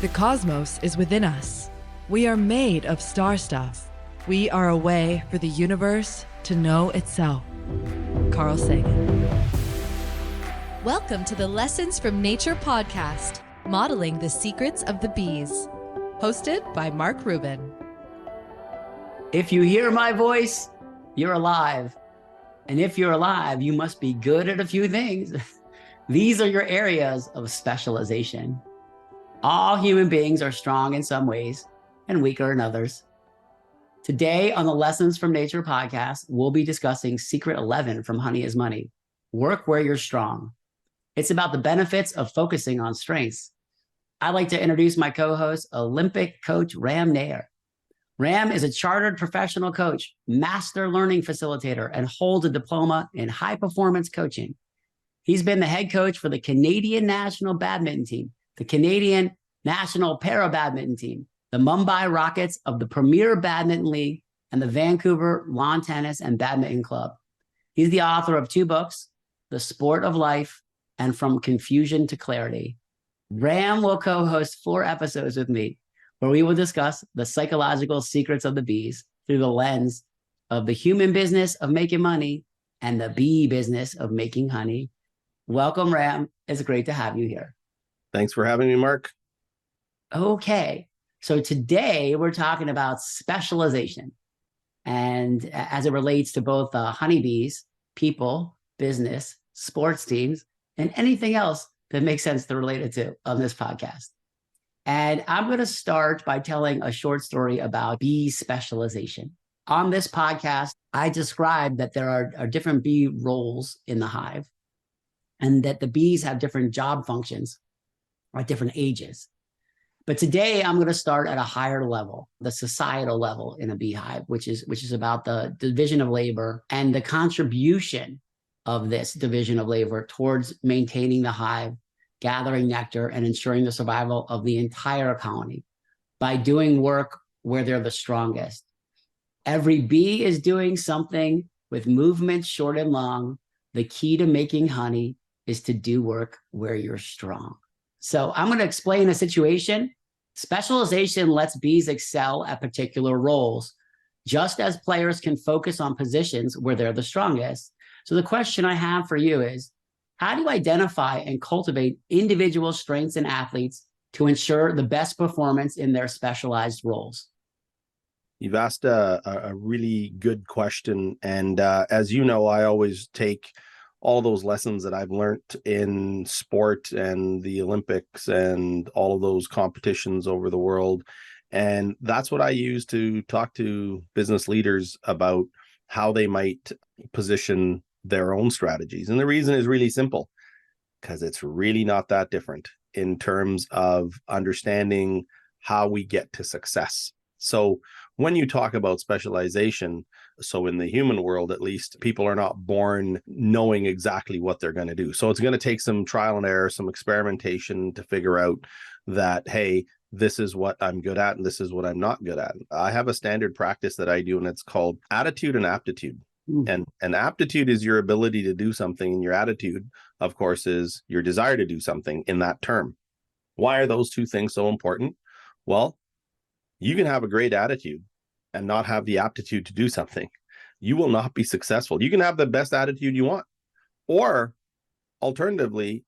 The cosmos is within us. We are made of star stuff. We are a way for the universe to know itself. Carl Sagan. Welcome to the Lessons from Nature podcast, modeling the secrets of the bees. Hosted by Mark Rubin. If you hear my voice, you're alive. And if you're alive, you must be good at a few things. These are your areas of specialization. All human beings are strong in some ways and weaker in others. Today on the Lessons from Nature podcast, we'll be discussing Secret 11 from Honey is Money. Work where you're strong. It's about the benefits of focusing on strengths. I'd like to introduce my co-host, Olympic coach Ram Nair. Ram is a chartered professional coach, master learning facilitator, and holds a diploma in high performance coaching. He's been the head coach for the Canadian national badminton team, the Canadian national para badminton team, the Mumbai Rockets of the Premier Badminton League, and the Vancouver Lawn Tennis and Badminton Club. He's the author of 2 books, The Sport of Life and From Confusion to Clarity. Ram will co-host 4 episodes with me, where we will discuss the psychological secrets of the bees through the lens of the human business of making money and the bee business of making honey. Welcome, Ram. It's great to have you here. Thanks for having me, Mark. Okay. So today we're talking about specialization, and as it relates to both honeybees, people, business, sports teams, and anything else that makes sense to relate it to on this podcast. And I'm going to start by telling a short story about bee specialization. On this podcast, I described that there are different bee roles in the hive, and that the bees have different job functions at different ages. But today I'm going to start at a higher level, the societal level in a beehive, which is about the division of labor and the contribution of this division of labor towards maintaining the hive, gathering nectar, and ensuring the survival of the entire colony by doing work where they're the strongest. Every bee is doing something with movements short and long. The key to making honey is to do work where you're strong. So I'm going to explain a situation. Specialization lets bees excel at particular roles, just as players can focus on positions where they're the strongest. So the question I have for you is, how do you identify and cultivate individual strengths in athletes to ensure the best performance in their specialized roles? You've asked a really good question. And as you know, I always take all those lessons that I've learned in sport and the Olympics and all of those competitions over the world. And that's what I use to talk to business leaders about how they might position their own strategies. And the reason is really simple, because it's really not that different in terms of understanding how we get to success. So when you talk about specialization, so in the human world, at least, people are not born knowing exactly what they're going to do. So it's going to take some trial and error, some experimentation to figure out that, hey, this is what I'm good at and this is what I'm not good at. I have a standard practice that I do, and it's called attitude and aptitude. And aptitude is your ability to do something, and your attitude, of course, is your desire to do something in that term. Why are those 2 things so important? Well, you can have a great attitude and not have the aptitude to do something. You will not be successful. You can have the best attitude you want. Or alternatively,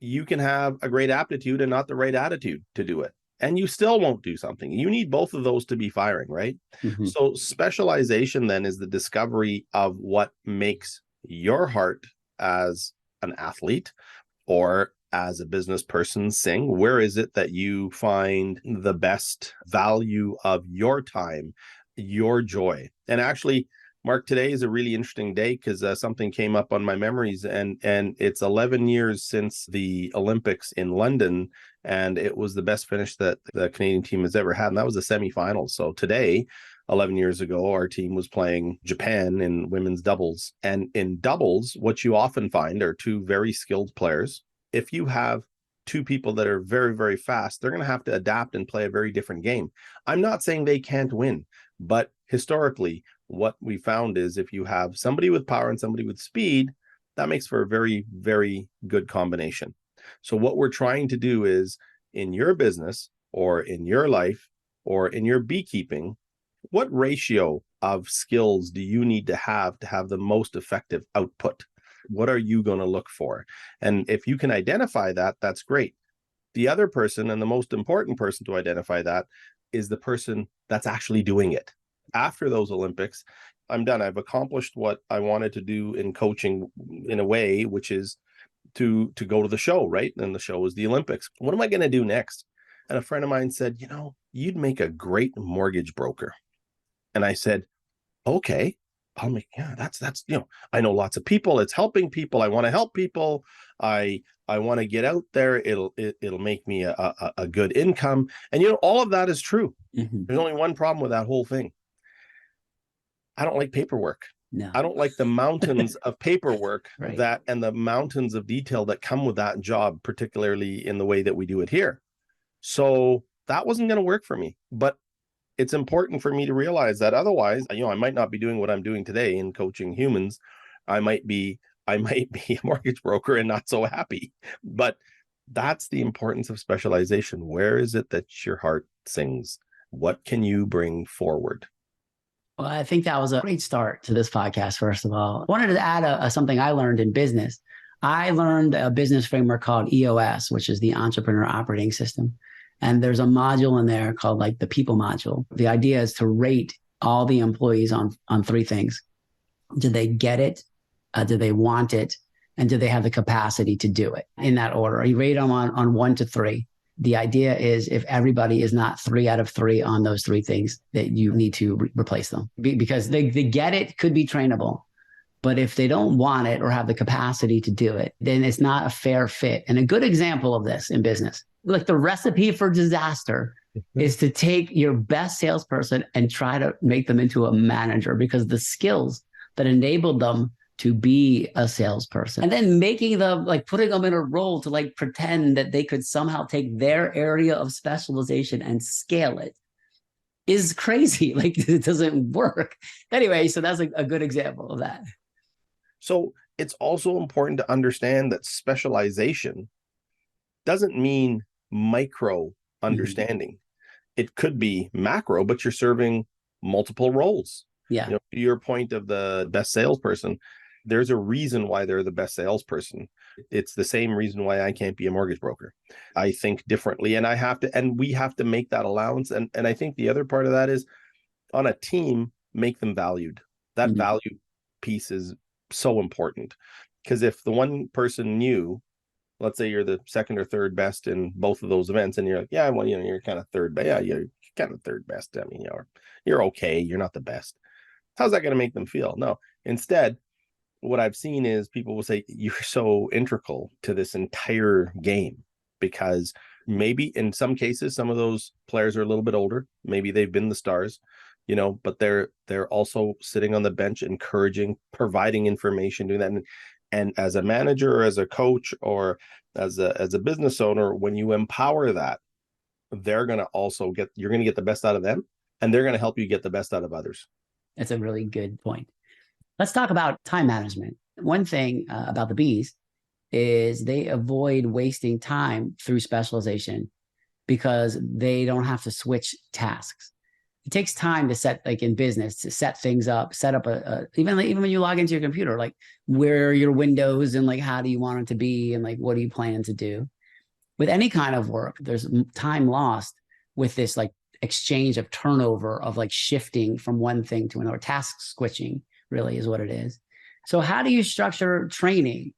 you can have a great aptitude and not the right attitude to do it, and you still won't do something. You need both of those to be firing, right? Mm-hmm. So specialization then is the discovery of what makes your heart as an athlete or as a business person sing. Where is it that you find the best value of your time, your joy? And actually, Mark, today is a really interesting day because something came up on my memories, and it's 11 years since the Olympics in London, and it was the best finish that the Canadian team has ever had, and that was the semifinals. So today, 11 years ago, our team was playing Japan in women's doubles, and in doubles, what you often find are 2 very skilled players. If you have 2 people that are very, very fast, they're going to have to adapt and play a very different game. I'm not saying they can't win, but historically, what we found is if you have somebody with power and somebody with speed, that makes for a very, very good combination. So what we're trying to do is in your business or in your life or in your beekeeping, what ratio of skills do you need to have the most effective output? What are you going to look for? And if you can identify that, that's great. The other person, and the most important person to identify that, is the person that's actually doing it. After those Olympics, I'm done. I've accomplished what I wanted to do in coaching in a way, which is to go to the show, right? And the show is the Olympics. What am I going to do next? And a friend of mine said, you'd make a great mortgage broker. And I said, okay, that's, I know lots of people. It's helping people. I want to help people. I want to get out there. It'll make me a good income. And, all of that is true. Mm-hmm. There's only one problem with that whole thing. I don't like paperwork. No. I don't like the mountains of paperwork right. and the mountains of detail that come with that job, particularly in the way that we do it here. So that wasn't going to work for me, but it's important for me to realize that otherwise, I might not be doing what I'm doing today in coaching humans. I might be a mortgage broker and not so happy, but that's the importance of specialization. Where is it that your heart sings? What can you bring forward? Well, I think that was a great start to this podcast, first of all. I wanted to add something I learned in business. I learned a business framework called EOS, which is the Entrepreneur Operating System. And there's a module in there called the people module. The idea is to rate all the employees on three things. Do they get it? Do they want it? And do they have the capacity to do it? In that order. You rate them on 1 to 3. The idea is if everybody is not 3 out of 3 on those 3 things, that you need to replace them because they get it, could be trainable. But if they don't want it or have the capacity to do it, then it's not a fair fit. And a good example of this in business, the recipe for disaster is to take your best salesperson and try to make them into a manager, because the skills that enabled them to be a salesperson, and then making them putting them in a role to pretend that they could somehow take their area of specialization and scale it is crazy. It doesn't work. Anyway, so that's a good example of that. So it's also important to understand that specialization doesn't mean micro understanding. Mm-hmm. It could be macro, but you're serving multiple roles. Yeah. Your point of the best salesperson, there's a reason why they're the best salesperson. It's the same reason why I can't be a mortgage broker. I think differently, and we have to make that allowance. And I think the other part of that is, on a team, make them valued. That mm-hmm. value piece is so important, because if the one person knew, let's say you're the second or third best in both of those events, and you're like, yeah, well, you're kind of third, but yeah, you're kind of third best. I mean, you're okay. You're not the best. How's that going to make them feel? No. Instead, what I've seen is people will say, you're so integral to this entire game, because maybe in some cases, some of those players are a little bit older. Maybe they've been the stars, but they're also sitting on the bench, encouraging, providing information, doing that. And as a manager or as a coach or as a business owner, when you empower that, you're going to get the best out of them, and they're going to help you get the best out of others. That's a really good point. Let's talk about time management. One thing about the bees is they avoid wasting time through specialization because they don't have to switch tasks. It takes time to set, in business, to set things up, set up even when you log into your computer, where are your windows and how do you want it to be and what do you plan to do? With any kind of work, there's time lost with this exchange of turnover of shifting from one thing to another. Task switching really is what it is. So how do you structure training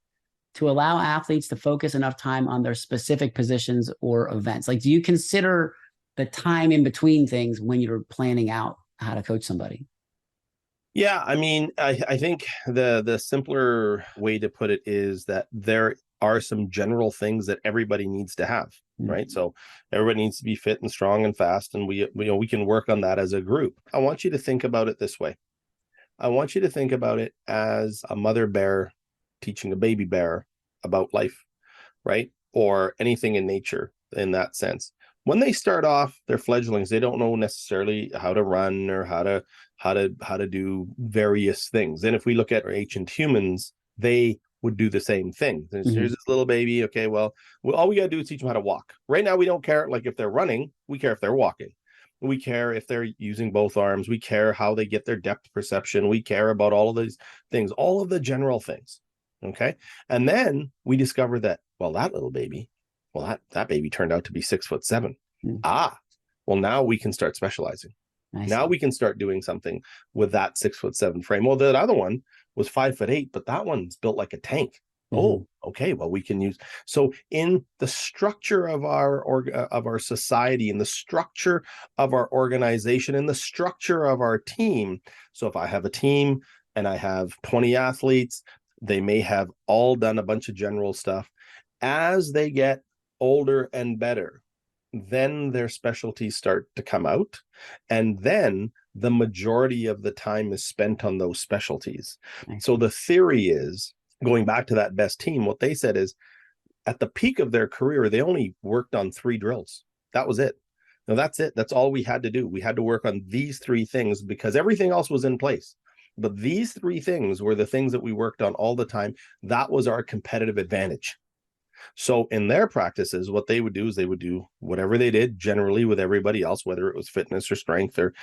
to allow athletes to focus enough time on their specific positions or events? Do you consider the time in between things when you're planning out how to coach somebody? Yeah, I mean, I think the simpler way to put it is that there are some general things that everybody needs to have, mm-hmm. right? So everybody needs to be fit and strong and fast, and we can work on that as a group. I want you to think about it this way. I want you to think about it as a mother bear teaching a baby bear about life, right? Or anything in nature in that sense. When they start off, they're fledglings. They don't know necessarily how to run or how to do various things. And if we look at ancient humans, they would do the same thing. Mhm. Here's this little baby. Okay, well, all we got to do is teach them how to walk. Right now, we don't care like if they're running. We care if they're walking. We care if they're using both arms. We care how they get their depth perception. We care about all of these things, all of the general things. Okay. And then we discover that, well, that little baby, well, that baby turned out to be 6'7". Mm. Well, now we can start specializing. Now we can start doing something with that 6'7" frame. Well, that other one was 5'8", but that one's built like a tank. Oh, okay. Well, we can use, so in the structure of our society, in the structure of our organization, in the structure of our team. So if I have a team and I have 20 athletes, they may have all done a bunch of general stuff. As they get older and better, then their specialties start to come out. And then the majority of the time is spent on those specialties. So the theory is, going back to that best team, what they said is at the peak of their career, they only worked on 3 drills. That was it. Now that's it. That's all we had to do. We had to work on these 3 things because everything else was in place. But these 3 things were the things that we worked on all the time. That was our competitive advantage. So in their practices, what they would do is they would do whatever they did generally with everybody else, whether it was fitness or strength or,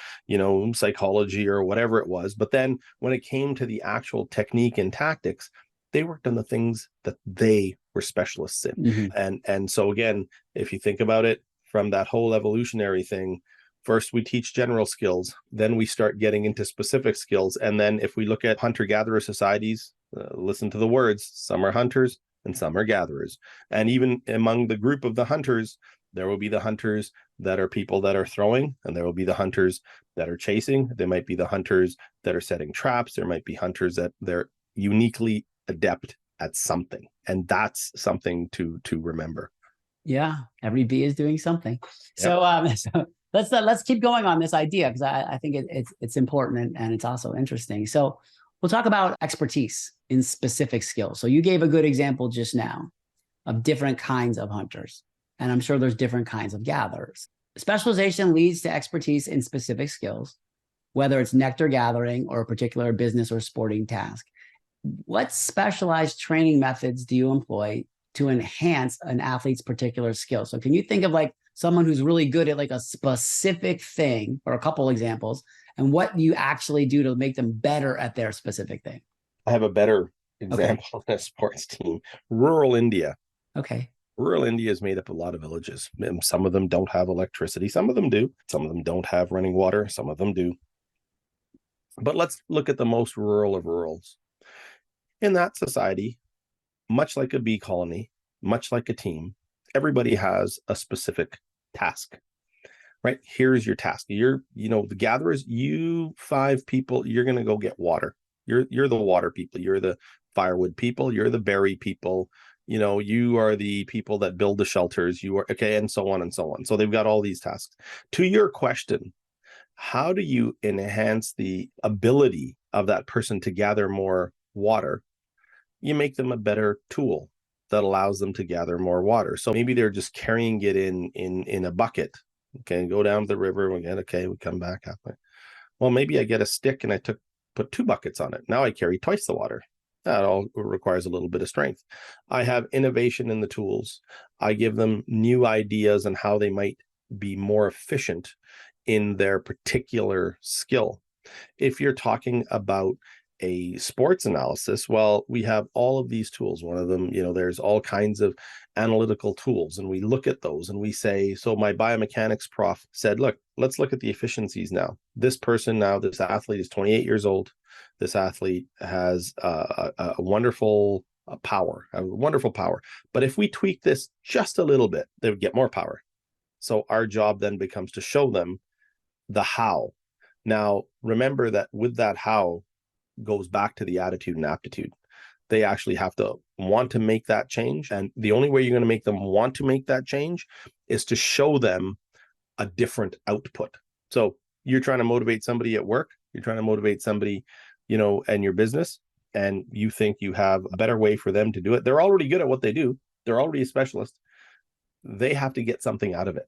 psychology or whatever it was. But then when it came to the actual technique and tactics, they worked on the things that they were specialists in. And so again, if you think about it from that whole evolutionary thing, first we teach general skills, then we start getting into specific skills. And then if we look at hunter-gatherer societies, listen to the words, some are hunters and some are gatherers. And even among the group of the hunters, there will be the hunters that are people that are throwing, and there will be the hunters that are chasing. There might be the hunters that are setting traps. There might be hunters that they're uniquely adept at something. And that's something to remember. Yeah. Every bee is doing something. Yep. So let's keep going on this idea, because I think it's important and it's also interesting. So we'll talk about expertise in specific skills. So you gave a good example just now of different kinds of hunters, and I'm sure there's different kinds of gatherers. Specialization leads to expertise in specific skills, whether it's nectar gathering or a particular business or sporting task. What specialized training methods do you employ to enhance an athlete's particular skill? So can you think of like someone who's really good at like a specific thing, or a couple examples, and what you actually do to make them better at their specific thing? I have a better example in a sports team. Rural India. Okay. Rural India is made up of a lot of villages. And some of them don't have electricity. Some of them do. Some of them don't have running water. Some of them do. But let's look at the most rural of rurals. In that society, much like a bee colony, much like a team, everybody has a specific task, right? Here's your task. The gatherers, you 5 people, you're going to go get water. You're the water people. You're the firewood people. You're the berry people. You are the people that build the shelters. You are, okay, and so on and so on. So they've got all these tasks. To your question, how do you enhance the ability of that person to gather more water? You make them a better tool that allows them to gather more water. So maybe they're just carrying it in a bucket. Okay, go down to the river. We come back halfway. Well, maybe I get a stick and put 2 buckets on it. Now I carry twice the water. That all requires a little bit of strength. I have innovation in the tools. I give them new ideas on how they might be more efficient in their particular skill. If you're talking about a sports analysis, well, we have all of these tools. One of them, there's all kinds of analytical tools, and we look at those and we say, so my biomechanics prof said, look, let's look at the efficiencies now. This athlete is 28 years old. This athlete has a wonderful power. But if we tweak this just a little bit, they would get more power. So our job then becomes to show them the how. Now, remember that with that how goes back to the attitude and aptitude. They actually have to want to make that change. And the only way you're going to make them want to make that change is to show them a different output. So you're trying to motivate somebody at work, you're trying to motivate somebody, and your business, and you think you have a better way for them to do it. They're already good at what they do. They're already a specialist. They have to get something out of it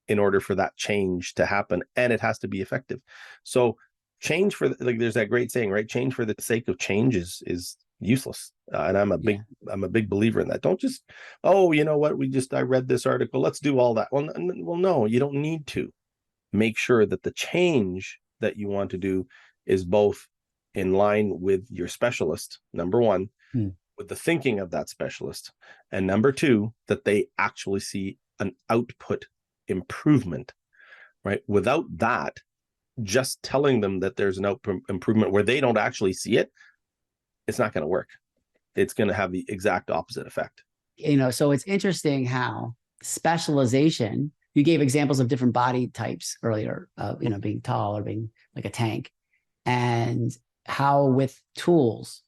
in order for that change to happen. And it has to be effective. So change there's that great saying, right? Change for the sake of change is useless. And I'm a big believer in that. Don't just, oh, you know what? I read this article. Let's do all that. Well, no, you don't need to. Make sure that the change that you want to do is both in line with your specialist, number one, with the thinking of that specialist, and number two, that they actually see an output improvement, right? Without that, just telling them that there's an output improvement where they don't actually see it, it's not going to work. It's going to have the exact opposite effect. So it's interesting how specialization, you gave examples of different body types earlier, being tall or being like a tank, and how with tools,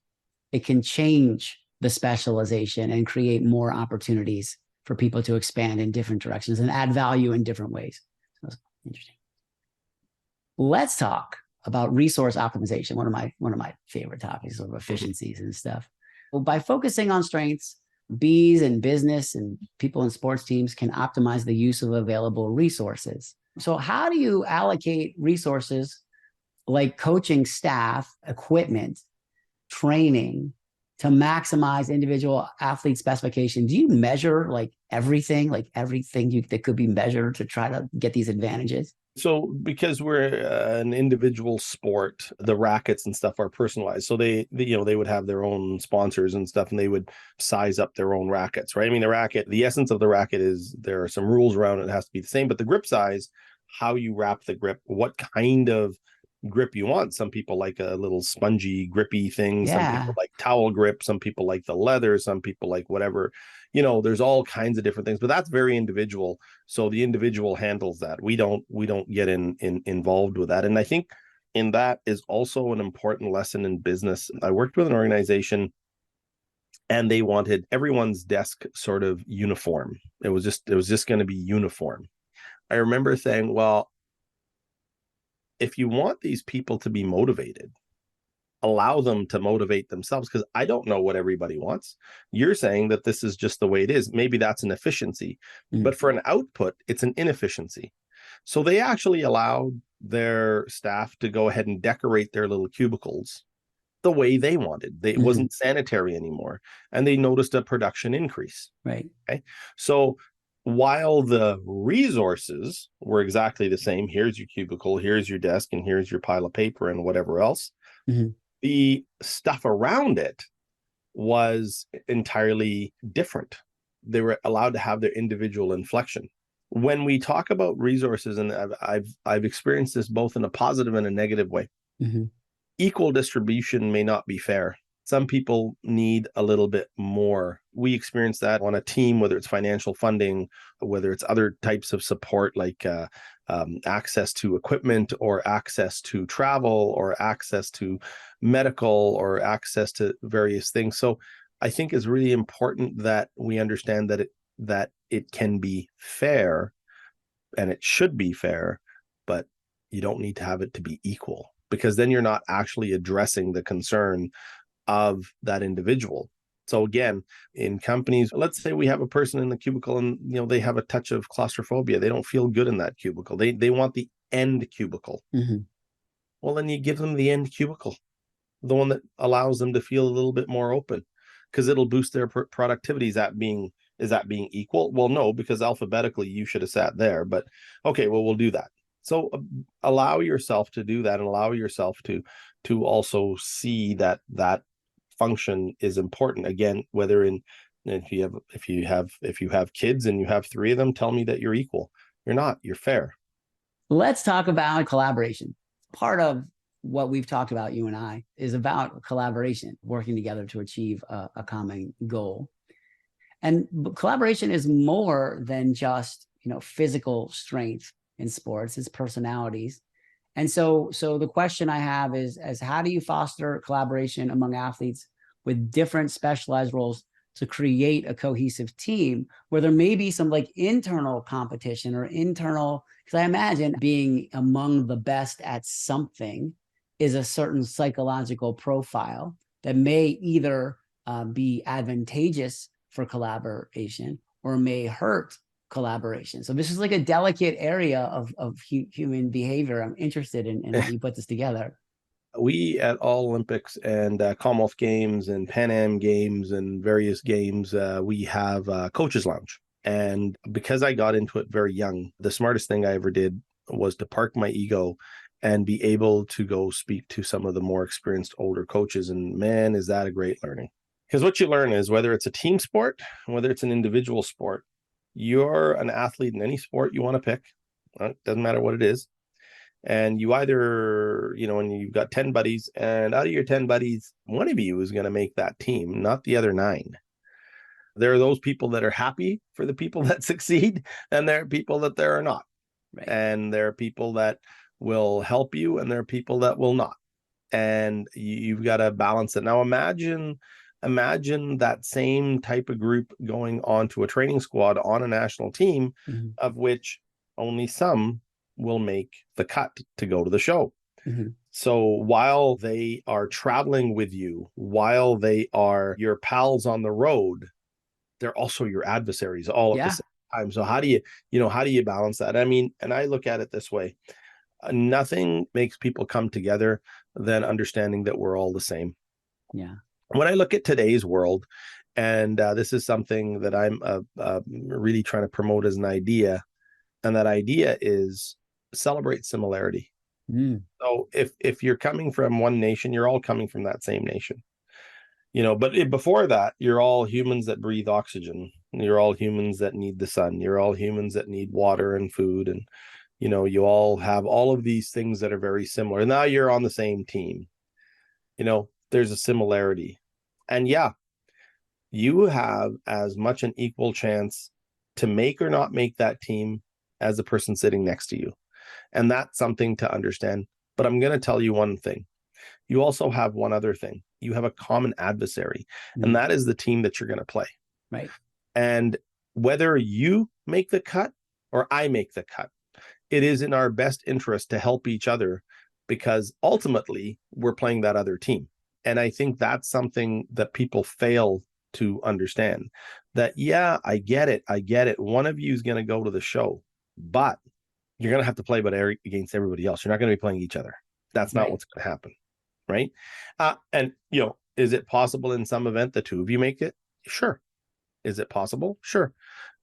it can change the specialization and create more opportunities for people to expand in different directions and add value in different ways. So that's interesting. Let's talk about resource optimization, one of my favorite topics of efficiencies and stuff. Well, by focusing on strengths, bees and business and people in sports teams can optimize the use of available resources. So how do you allocate resources like coaching staff, equipment, training to maximize individual athlete specification? Do you measure everything that could be measured to try to get these advantages? So because we're an individual sport, the rackets and stuff are personalized. So they would have their own sponsors and stuff, and they would size up their own rackets, right? I mean, the essence of the racket is there are some rules around it. It has to be the same, but the grip size, how you wrap the grip, what kind of grip you want. Some people like a little spongy, grippy thing. Yeah. Some people like towel grip. Some people like the leather. Some people like whatever. There's all kinds of different things, but that's very individual. So the individual handles that. We don't get involved with that. And I think in that is also an important lesson in business. I worked with an organization and they wanted everyone's desk sort of uniform. It was just going to be uniform. I remember saying, well, if you want these people to be motivated, allow them to motivate themselves, because I don't know what everybody wants. You're saying that this is just the way it is. Maybe that's an efficiency, but for an output, it's an inefficiency. So they actually allowed their staff to go ahead and decorate their little cubicles the way they wanted. It wasn't sanitary anymore. And they noticed a production increase. Right. Okay. So while the resources were exactly the same, here's your cubicle, here's your desk, and here's your pile of paper and whatever else, the stuff around it was entirely different. They were allowed to have their individual inflection. When we talk about resources, and I've experienced this both in a positive and a negative way, equal distribution may not be fair. Some people need a little bit more. We experience that on a team, whether it's financial funding, whether it's other types of support like access to equipment or access to travel or access to medical or access to various things. So I think it's really important that we understand that it can be fair and it should be fair, but you don't need to have it to be equal, because then you're not actually addressing the concern of that individual. So again, in companies, let's say we have a person in the cubicle and they have a touch of claustrophobia. They don't feel good in that cubicle. They want the end cubicle. Well, then you give them the end cubicle, the one that allows them to feel a little bit more open, because it'll boost their productivity. Is that being equal? Well, no, because alphabetically you should have sat there. But okay, well, we'll do that. So allow yourself to do that, and allow yourself to also see that function is important. Again, whether if you have kids and you have 3 of them, tell me that you're equal. You're not. You're fair. Let's talk about collaboration. Part of what we've talked about, you and I, is about collaboration, working together to achieve a common goal. And collaboration is more than just physical strength in sports. It's personalities. And so the question I have is how do you foster collaboration among athletes with different specialized roles to create a cohesive team where there may be some internal competition or internal, because I imagine being among the best at something is a certain psychological profile that may either be advantageous for collaboration or may hurt collaboration. So this is a delicate area of human behavior. I'm interested in how you put this together. We at all Olympics and Commonwealth Games and Pan Am Games and various games, we have a coaches lounge. And because I got into it very young, the smartest thing I ever did was to park my ego and be able to go speak to some of the more experienced older coaches. And man, is that a great learning. Because what you learn is whether it's a team sport, whether it's an individual sport, you're an athlete in any sport you want to pick. It doesn't matter what it is. And you either, when you've got 10 buddies, and out of your 10 buddies, one of you is going to make that team, not the other 9. There are those people that are happy for the people that succeed, and there are people that there are not. Right. And there are people that will help you, and there are people that will not. And you've got to balance it. Now imagine that same type of group going onto a training squad on a national team, of which only some will make the cut to go to the show. So while they are traveling with you, while they are your pals on the road, they're also your adversaries all at the same time. So how do you balance that? I mean, and I look at it this way. Nothing makes people come together than understanding that we're all the same. Yeah. When I look at today's world, and this is something that I'm really trying to promote as an idea, and that idea is celebrate similarity. So if you're coming from one nation, you're all coming from that same nation. But before that, you're all humans that breathe oxygen. You're all humans that need the sun. You're all humans that need water and food. And, you all have all of these things that are very similar. And now you're on the same team. There's a similarity. And yeah, you have as much an equal chance to make or not make that team as the person sitting next to you. And that's something to understand. But I'm going to tell you one thing. You also have one other thing. You have a common adversary, and that is the team that you're going to play. Right. And whether you make the cut or I make the cut, it is in our best interest to help each other, because ultimately we're playing that other team. And I think that's something that people fail to understand. That, yeah, I get it. One of you is going to go to the show, but you're going to have to play against everybody else. You're not going to be playing each other. That's not what's going to happen. Right. And, is it possible in some event the two of you make it? Sure. Is it possible? Sure.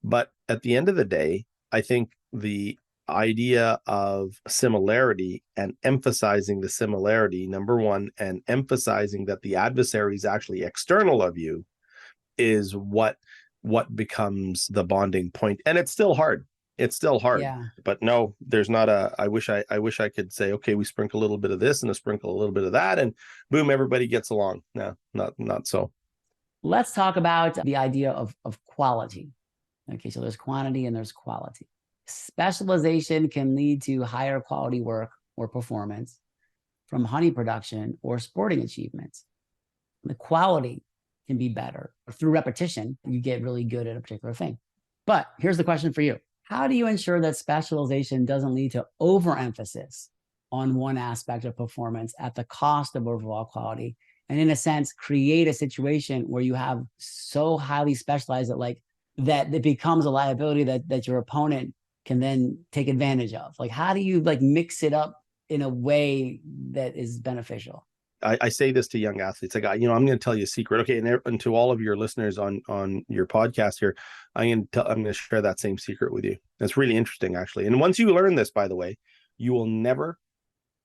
But at the end of the day, I think the idea of similarity and emphasizing the similarity, number one, and emphasizing that the adversary is actually external of you is what becomes the bonding point. And it's still hard. Yeah. But no, there's not I wish I could say, okay, we sprinkle a little bit of this and sprinkle a little bit of that, and boom, everybody gets along. No, not so. Let's talk about the idea of quality. Okay, so there's quantity and there's quality. Specialization can lead to higher quality work or performance from honey production or sporting achievements. The quality can be better. Through repetition, you get really good at a particular thing. But here's the question for you. How do you ensure that specialization doesn't lead to overemphasis on one aspect of performance at the cost of overall quality? And in a sense, create a situation where you have so highly specialized that it becomes a liability that your opponent can then take advantage of. How do you mix it up in a way that is beneficial? I say this to young athletes. I'm going to tell you a secret. Okay. And to all of your listeners on your podcast here, I'm going to share that same secret with you. It's really interesting, actually. And once you learn this, by the way, you will never,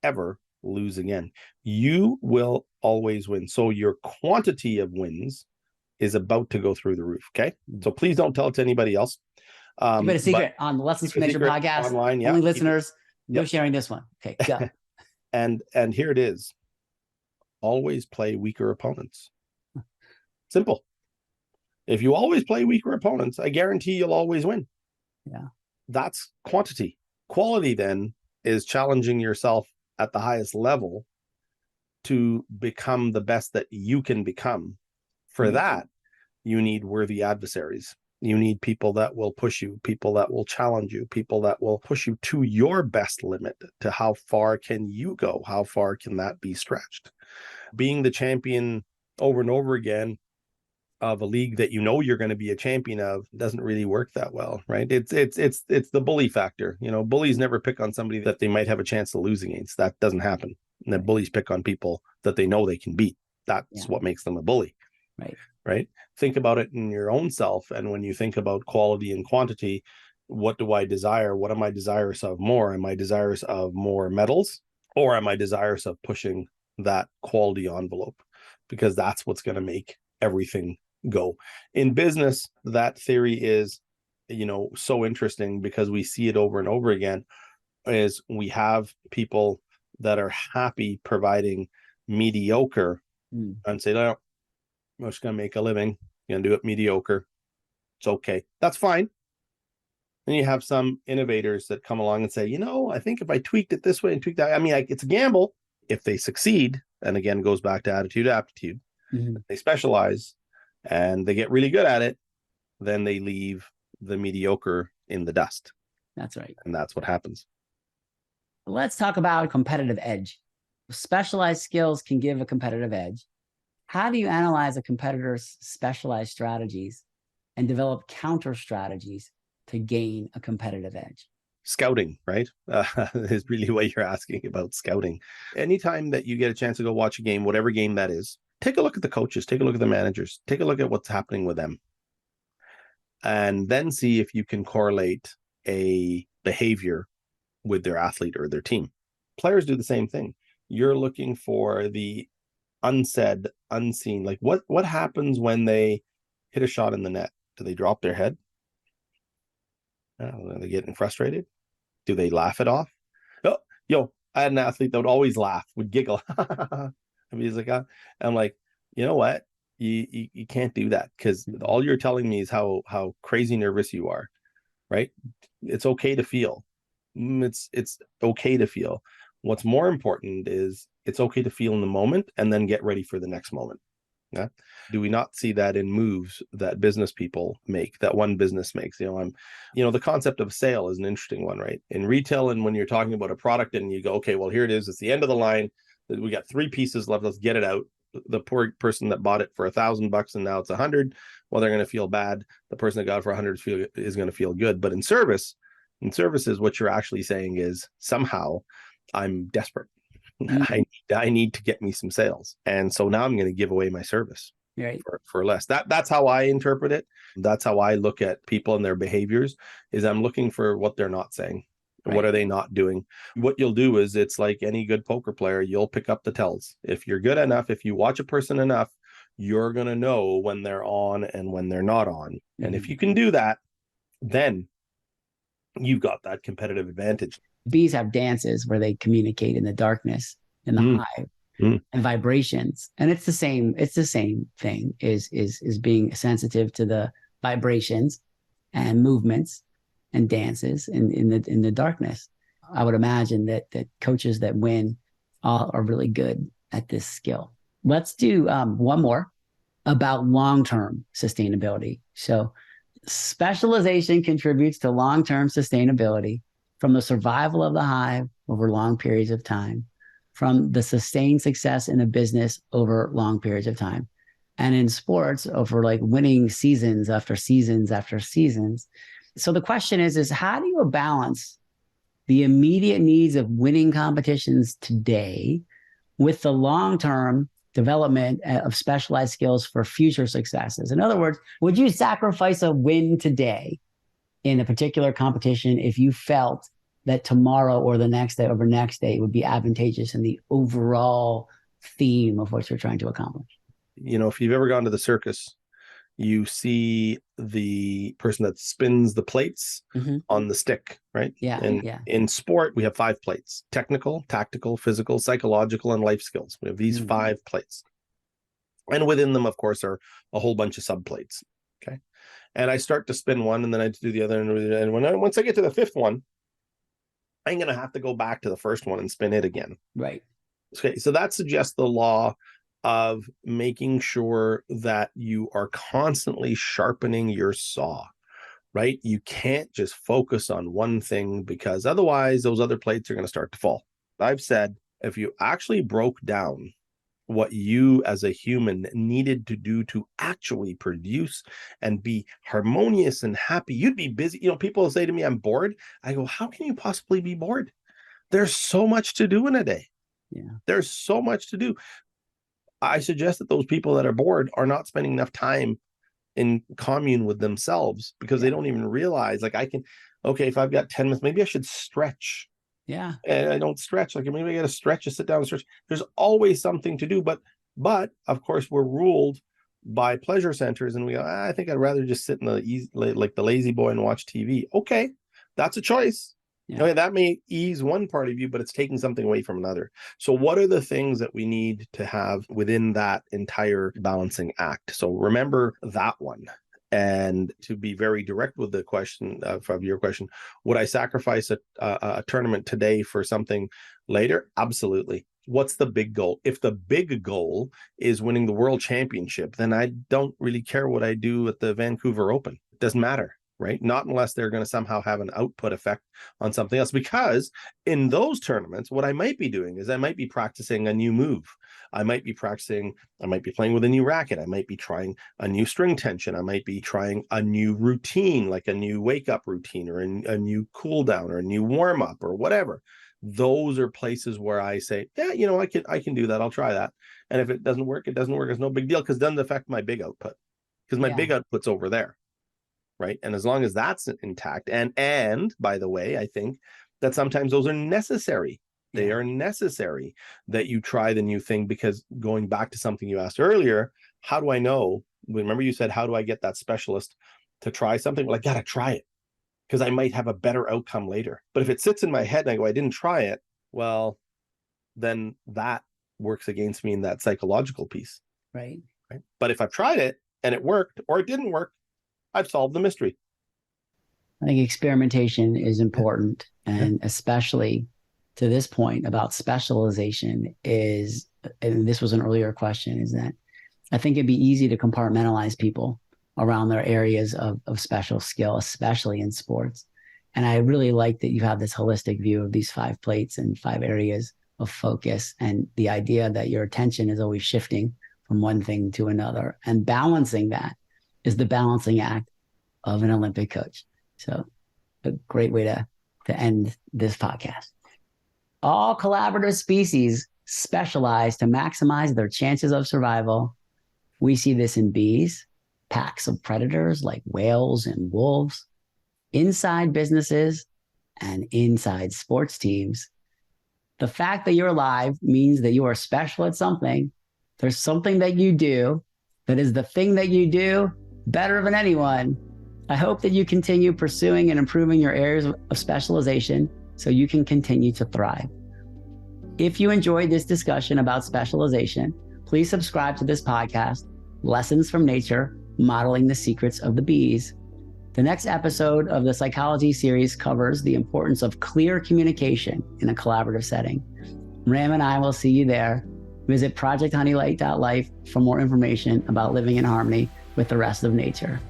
ever lose again. You will always win. So your quantity of wins is about to go through the roof. Okay. So please don't tell it to anybody else. Keep it a secret on the Lessons from Nature podcast. Online, yeah. Only listeners, no sharing this one. Okay, go. And here it is. Always play weaker opponents. Simple. If you always play weaker opponents, I guarantee you'll always win. Yeah. That's quantity. Quality then is challenging yourself at the highest level to become the best that you can become. For that, you need worthy adversaries. You need people that will push you, people that will challenge you, people that will push you to your best limit, to how far can you go? How far can that be stretched? Being the champion over and over again of a league that you're going to be a champion of doesn't really work that well, right? It's the bully factor. Bullies never pick on somebody that they might have a chance to lose against. That doesn't happen. And the bullies pick on people that they know they can beat. That's what makes them a bully. Right. Think about it in your own self. And when you think about quality and quantity, what do I desire? What am I desirous of more? Am I desirous of more medals, or am I desirous of pushing that quality envelope? Because that's what's going to make everything go. In business, that theory is, so interesting because we see it over and over again. Is we have people that are happy providing mediocre and say, no, I'm just going to make a living, going to do it mediocre. It's okay. That's fine. Then you have some innovators that come along and say, I think if I tweaked it this way and tweaked that, it's a gamble. If they succeed, and again, it goes back to attitude, aptitude, they specialize and they get really good at it, then they leave the mediocre in the dust. That's right. And that's what happens. Let's talk about competitive edge. Specialized skills can give a competitive edge. How do you analyze a competitor's specialized strategies and develop counter strategies to gain a competitive edge? Scouting, right? Is really what you're asking about, scouting. Anytime that you get a chance to go watch a game, whatever game that is, take a look at the coaches, take a look at the managers, take a look at what's happening with them. And then see if you can correlate a behavior with their athlete or their team. Players do the same thing. You're looking for the unsaid, unseen, like what happens when they hit a shot in the net? Do they drop their head? Are they getting frustrated? Do they laugh it off? Oh, I had an athlete that would always laugh, would giggle. He's like, I'm like, you know what? You can't do that, because all you're telling me is how crazy nervous you are, right? It's okay to feel. It's okay to feel. What's more important is it's okay to feel in the moment and then get ready for the next moment. Yeah. Do we not see that in moves that business people make, that one business makes? The concept of sale is an interesting one, right? In retail, and when you're talking about a product and you go, okay, well, here it is. It's the end of the line. We got 3 pieces left. Let's get it out. The poor person that bought it for $1,000 and now it's 100. Well, they're going to feel bad. The person that got it for 100 is going to feel good. But in services, what you're actually saying is somehow I'm desperate. I need to get me some sales. And so now I'm going to give away my service for less. That's how I interpret it. That's how I look at people and their behaviors, is I'm looking for what they're not saying. Right. What are they not doing? What you'll do is, it's like any good poker player, you'll pick up the tells. If you're good enough, if you watch a person enough, you're going to know when they're on and when they're not on. And if you can do that, then you've got that competitive advantage. Bees have dances where they communicate in the darkness, in the hive, and vibrations. And it's the same thing, is being sensitive to the vibrations and movements and dances in the darkness. I would imagine that coaches that win are really good at this skill. Let's do one more about long-term sustainability. So specialization contributes to long-term sustainability from the survival of the hive over long periods of time, from the sustained success in a business over long periods of time, and in sports over like winning seasons after seasons after seasons. So the question is how do you balance the immediate needs of winning competitions today with the long-term development of specialized skills for future successes? In other words, would you sacrifice a win today in a particular competition if you felt that tomorrow or the next day or next day would be advantageous in the overall theme of what you're trying to accomplish? If you've ever gone to the circus, you see the person that spins the plates on the stick, right? In sport, we have 5 plates: technical, tactical, physical, psychological, and life skills. We have these 5 plates. And within them, of course, are a whole bunch of subplates. Okay. And I start to spin one, and then I do the other. And once I get to the 5th one, I'm going to have to go back to the first one and spin it again. Right. Okay. So that suggests the law of making sure that you are constantly sharpening your saw, right? You can't just focus on one thing, because otherwise those other plates are going to start to fall. I've said, if you actually broke down what you as a human needed to do to actually produce and be harmonious and happy, you'd be busy. People say to me, I'm bored. I go, how can you possibly be bored? There's so much to do in a day. Yeah. There's so much to do. I suggest that those people that are bored are not spending enough time in commune with themselves, because they don't even realize, like, okay, if I've got 10 minutes, maybe I should stretch. Yeah. And I don't stretch. Like, maybe I got to stretch, just sit down and stretch. There's always something to do, but of course we're ruled by pleasure centers, and we go, I think I'd rather just sit in like the lazy boy and watch TV. Okay, that's a choice. Yeah. Okay, that may ease one part of you, but it's taking something away from another. So what are the things that we need to have within that entire balancing act? So remember that one. And to be very direct with the question of your question, would I sacrifice a tournament today for something later? Absolutely. What's the big goal? If the big goal is winning the world championship, then I don't really care what I do at the Vancouver Open. It doesn't matter, right? Not unless they're going to somehow have an output effect on something else. Because in those tournaments, what I might be doing is I might be practicing a new move. I might be playing with a new racket. I might be trying a new string tension. I might be trying a new routine, like a new wake up routine, or a new cool down, or a new warm up, or whatever. Those are places where I say, yeah, I can do that. I'll try that. And if it doesn't work, it doesn't work. It's no big deal, because it doesn't affect my big output, because my big output's over there. Right. And as long as that's intact, and by the way, I think that sometimes those are necessary. They are necessary that you try the new thing, because going back to something you asked earlier, how do I know? Remember you said, how do I get that specialist to try something? Well, I got to try it, because I might have a better outcome later. But if it sits in my head and I go, I didn't try it, well, then that works against me in that psychological piece. Right. But if I've tried it and it worked, or it didn't work, I've solved the mystery. I think experimentation is important, and especially to this point about specialization is, and this was an earlier question, is that I think it'd be easy to compartmentalize people around their areas of special skill, especially in sports. And I really like that you have this holistic view of these 5 plates and 5 areas of focus, and the idea that your attention is always shifting from one thing to another, and balancing that is the balancing act of an Olympic coach. So a great way to end this podcast. All collaborative species specialize to maximize their chances of survival. We see this in bees, packs of predators like whales and wolves, inside businesses, and inside sports teams. The fact that you're alive means that you are special at something. There's something that you do that is the thing that you do better than anyone. I hope that you continue pursuing and improving your areas of specialization so you can continue to thrive. If you enjoyed this discussion about specialization, please subscribe to this podcast, Lessons from Nature, Modeling the Secrets of the Bees. The next episode of the psychology series covers the importance of clear communication in a collaborative setting. Ram and I will see you there. Visit projecthoneylake.life for more information about living in harmony with the rest of nature.